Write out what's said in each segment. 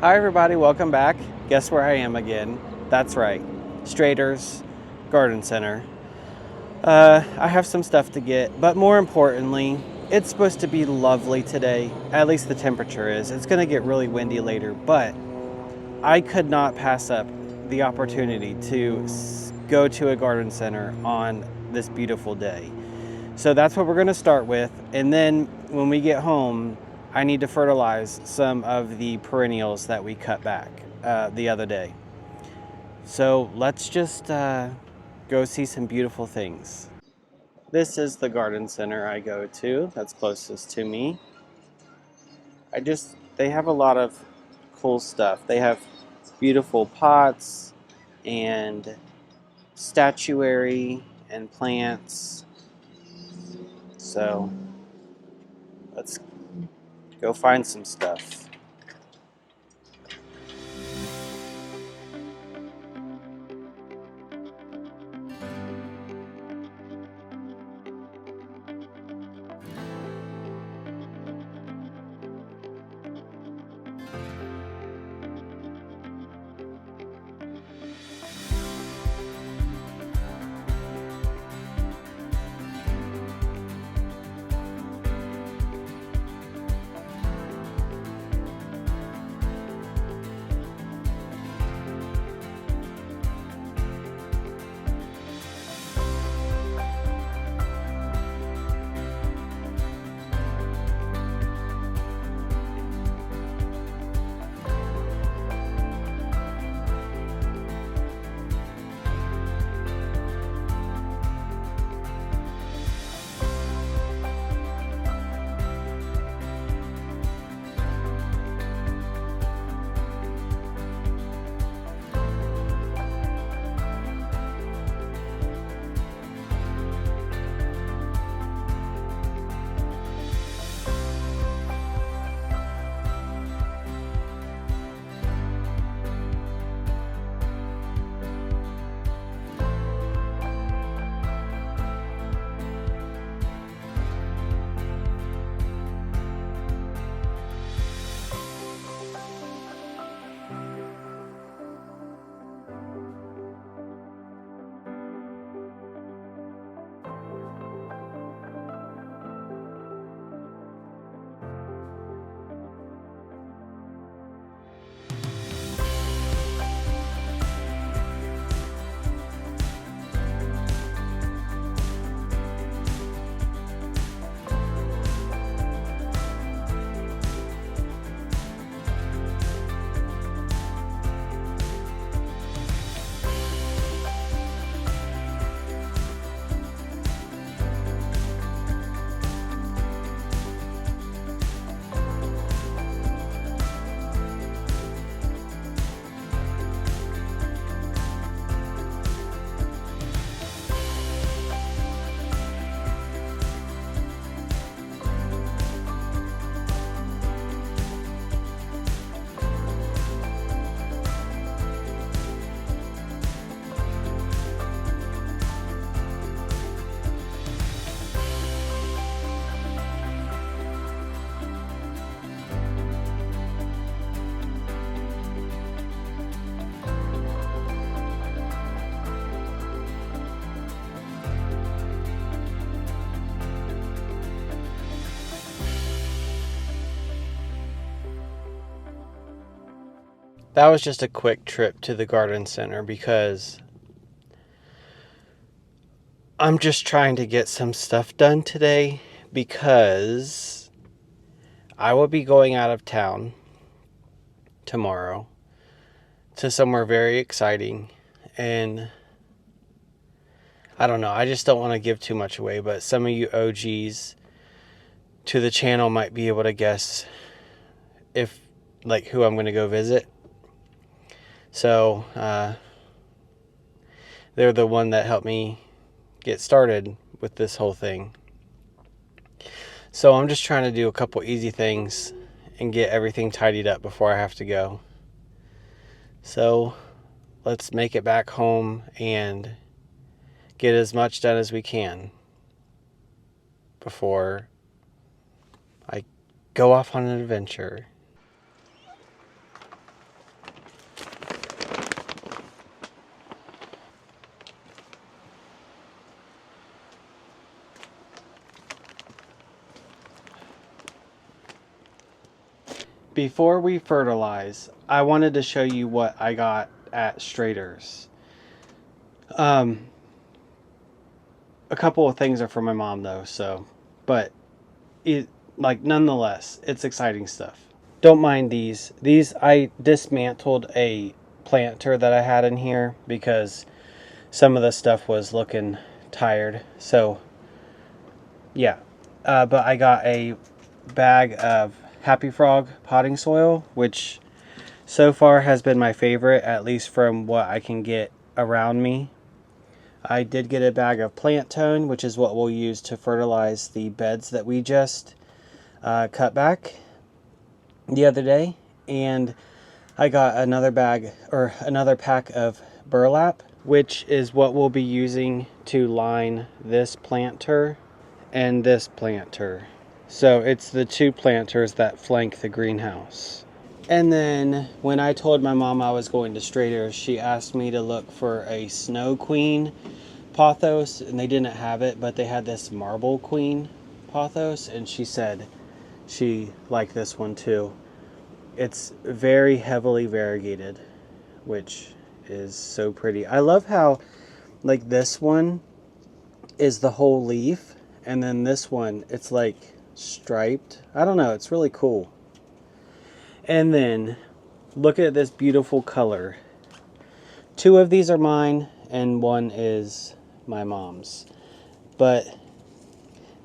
Hi everybody, welcome back. Guess where I am again? That's right, Strader's Garden Center. I have some stuff to get, but more importantly, it's supposed to be lovely today. At least the temperature is. It's going to get really windy later, but I could not pass up the opportunity to go to a garden center on this beautiful day. So that's what we're going to start with, and then when we get home, I need to fertilize some of the perennials that we cut back the other day. So let's just go see some beautiful things. This is the garden center I go to that's closest to me. They have a lot of cool stuff. They have beautiful pots and statuary and plants. So let's go find some stuff. That was just a quick trip to the garden center because I'm just trying to get some stuff done today because I will be going out of town tomorrow to somewhere very exciting, and I don't know, I just don't want to give too much away, but some of you OGs to the channel might be able to guess who I'm going to go visit. So they're the one that helped me get started with this whole thing. So I'm just trying to do a couple easy things and get everything tidied up before I have to go. So let's make it back home and get as much done as we can before I go off on an adventure. before we fertilize, I wanted to show you what I got at Strader's. A couple of things are for my mom though, so, but nonetheless, it's exciting stuff. Don't mind these. These, I dismantled a planter that I had in here because some of the stuff was looking tired. So, yeah. But I got a bag of Happy Frog potting soil, which so far has been my favorite, at least from what I can get around me. I did get a bag of plant tone, which is what we'll use to fertilize the beds that we just cut back the other day. And I got another bag, or another pack of burlap, which is what we'll be using to line this planter and this planter. So it's the two planters that flank the greenhouse. And then when I told my mom I was going to Strader's, she asked me to look for a Snow Queen pothos, and they didn't have it, but they had this Marble Queen pothos, and she said she liked this one too. It's very heavily variegated, which is so pretty. I love how, like, this one is the whole leaf, and then this one, it's like striped. I don't know, it's really cool. And then look at this beautiful color. Two of these are mine and one is my mom's. But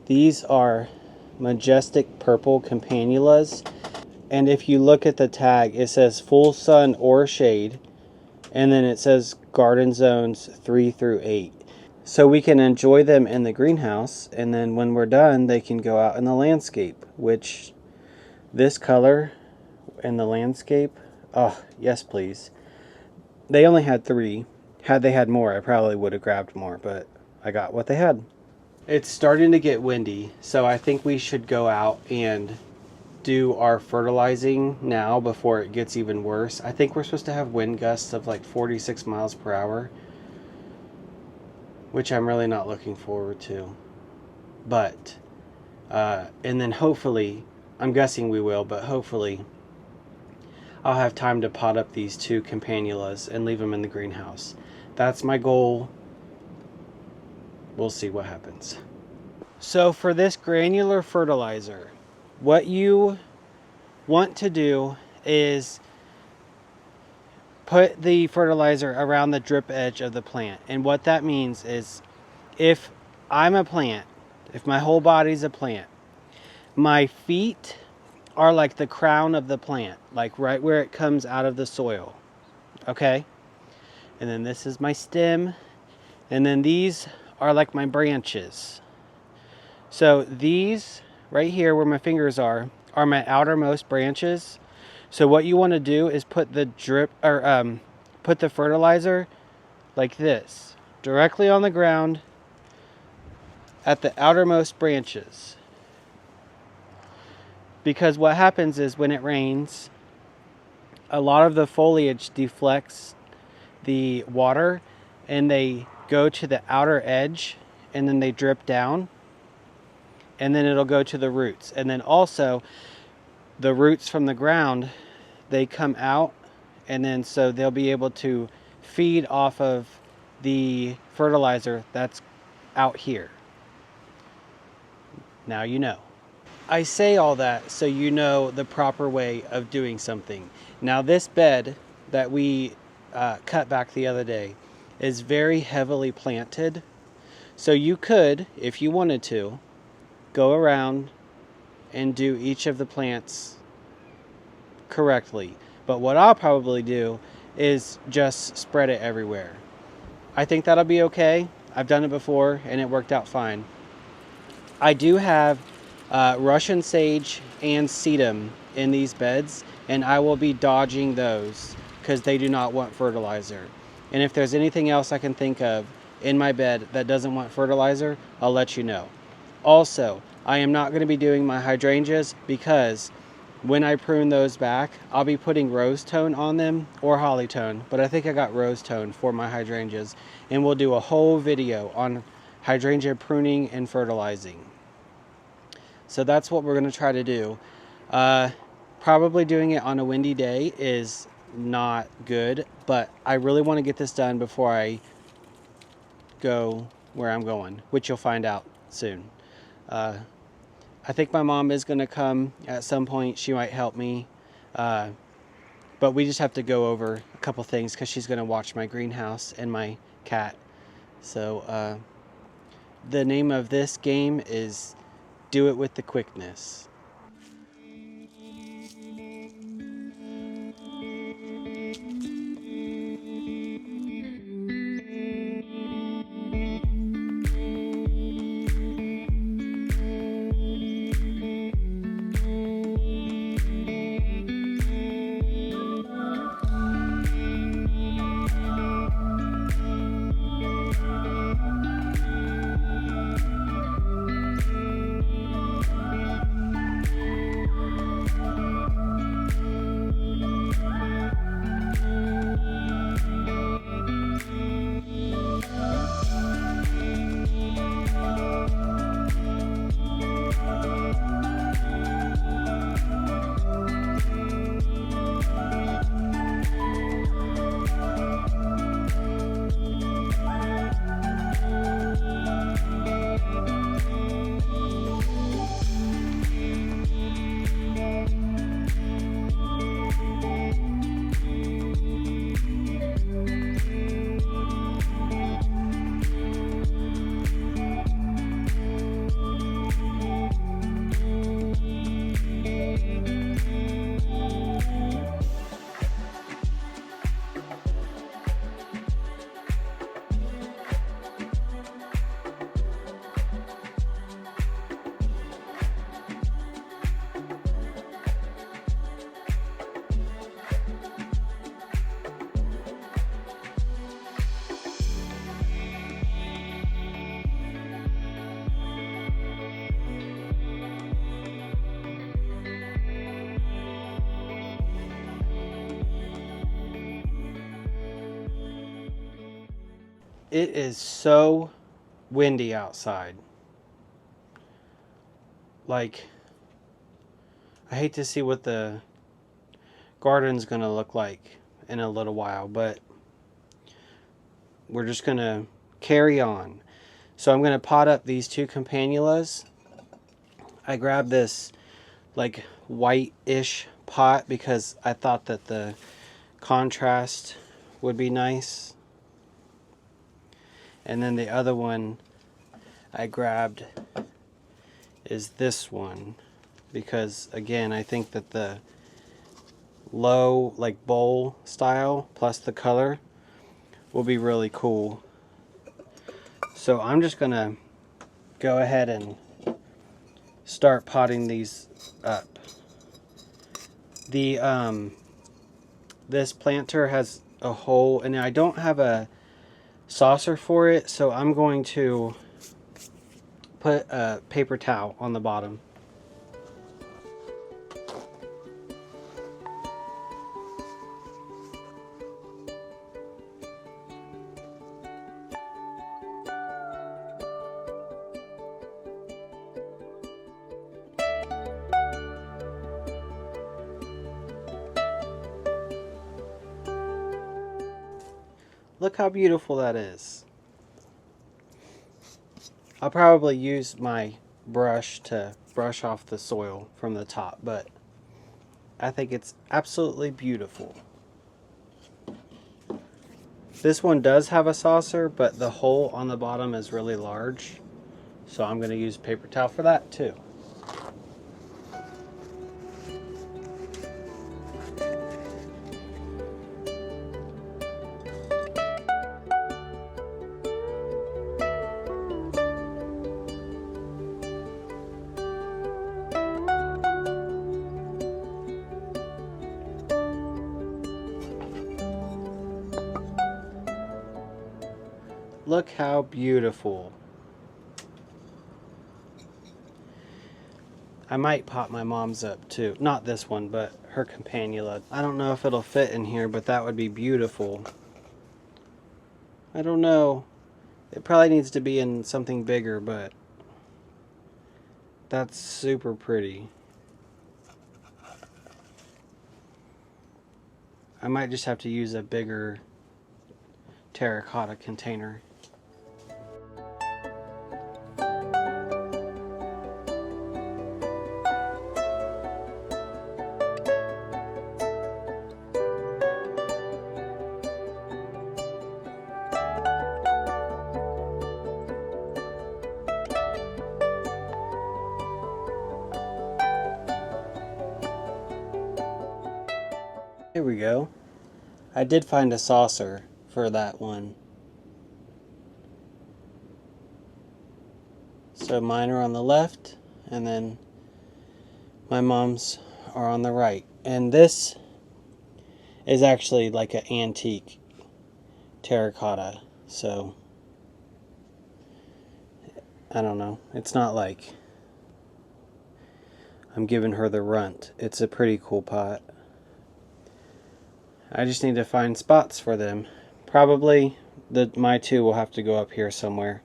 these are majestic purple campanulas. And if you look at the tag, it says full sun or shade. And then it says garden zones 3 through 8. So we can enjoy them in the greenhouse. And then when we're done, they can go out in the landscape, which this color in the landscape, oh yes please. They only had 3. Had they had more, I probably would have grabbed more, but I got what they had. It's starting to get windy, so I think we should go out and do our fertilizing now before it gets even worse. I think we're supposed to have wind gusts of like 46 miles per hour, which I'm really not looking forward to. But and then hopefully, I'm guessing we will, but hopefully I'll have time to pot up these 2 campanulas and leave them in the greenhouse. That's my goal. We'll see what happens. So for this granular fertilizer, what you want to do is put the fertilizer around the drip edge of the plant. And what that means is, if I'm a plant, if my whole body's a plant, my feet are like the crown of the plant, like right where it comes out of the soil. Okay? And then this is my stem. And then these are like my branches. So these right here where my fingers are my outermost branches. So what you want to do is put the put the fertilizer like this, directly on the ground at the outermost branches. Because what happens is when it rains, a lot of the foliage deflects the water and they go to the outer edge and then they drip down, and then it'll go to the roots. And then also the roots from the ground, they come out, and then so they'll be able to feed off of the fertilizer that's out here. Now you know. I say all that so you know the proper way of doing something. Now this bed that we cut back the other day is very heavily planted. So you could, if you wanted to, go around and do each of the plants correctly. But what I'll probably do is just spread it everywhere. I think that'll be okay. I've done it before and it worked out fine. I do have Russian sage and sedum in these beds, and I will be dodging those because they do not want fertilizer. And if there's anything else I can think of in my bed that doesn't want fertilizer, I'll let you know. Also, I am not going to be doing my hydrangeas because when I prune those back, I'll be putting rose tone on them or holly tone, but I think I got rose tone for my hydrangeas, and we'll do a whole video on hydrangea pruning and fertilizing. So that's what we're going to try to do. Probably doing it on a windy day is not good, but I really want to get this done before I go where I'm going, which you'll find out soon. I think my mom is going to come at some point. She might help me. But we just have to go over a couple things because she's going to watch my greenhouse and my cat. So the name of this game is Do It With the Quickness. It is so windy outside. Like, I hate to see what the garden's going to look like in a little while, but we're just going to carry on. So I'm going to pot up these two campanulas. I grabbed this like white-ish pot because I thought that the contrast would be nice. And then the other one I grabbed is this one because, again, I think that the low like bowl style plus the color will be really cool. So I'm just gonna go ahead and start potting these up. The this planter has a hole and I don't have a saucer for it, so I'm going to put a paper towel on the bottom. Look how beautiful that is. I'll probably use my brush to brush off the soil from the top, but I think it's absolutely beautiful. This one does have a saucer, but the hole on the bottom is really large, so I'm going to use paper towel for that too. Look how beautiful. I might pop my mom's up too. Not this one, but her campanula. I don't know if it'll fit in here, but that would be beautiful. I don't know. It probably needs to be in something bigger, but that's super pretty. I might just have to use a bigger terracotta container. Here we go. I did find a saucer for that one. So mine are on the left, and then my mom's are on the right. And this is actually like an antique terracotta. So, I don't know. It's not like I'm giving her the runt. It's a pretty cool pot. I just need to find spots for them. Probably my two will have to go up here somewhere.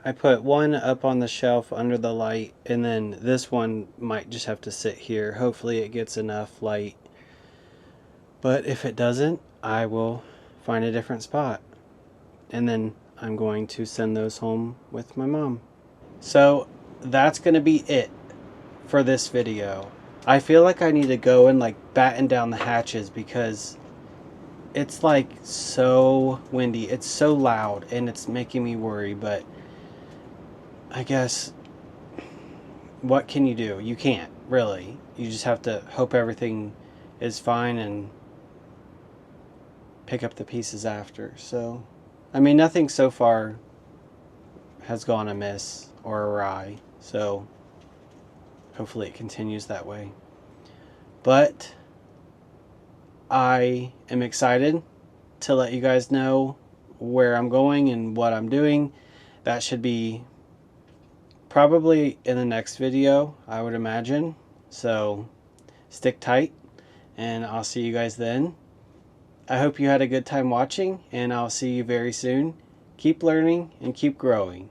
I put one up on the shelf under the light, and then this one might just have to sit here. Hopefully it gets enough light. But if it doesn't, I will find a different spot. And then I'm going to send those home with my mom. So that's going to be it for this video. I feel like I need to go and like batten down the hatches because it's like so windy. It's so loud and it's making me worry, but I guess what can you do? You can't really. You just have to hope everything is fine and pick up the pieces after. So, I mean, nothing so far has gone amiss or awry. So, hopefully it continues that way. But I am excited to let you guys know where I'm going and what I'm doing. That should be probably in the next video, I would imagine. So, stick tight, and I'll see you guys then. I hope you had a good time watching, and I'll see you very soon. Keep learning and keep growing.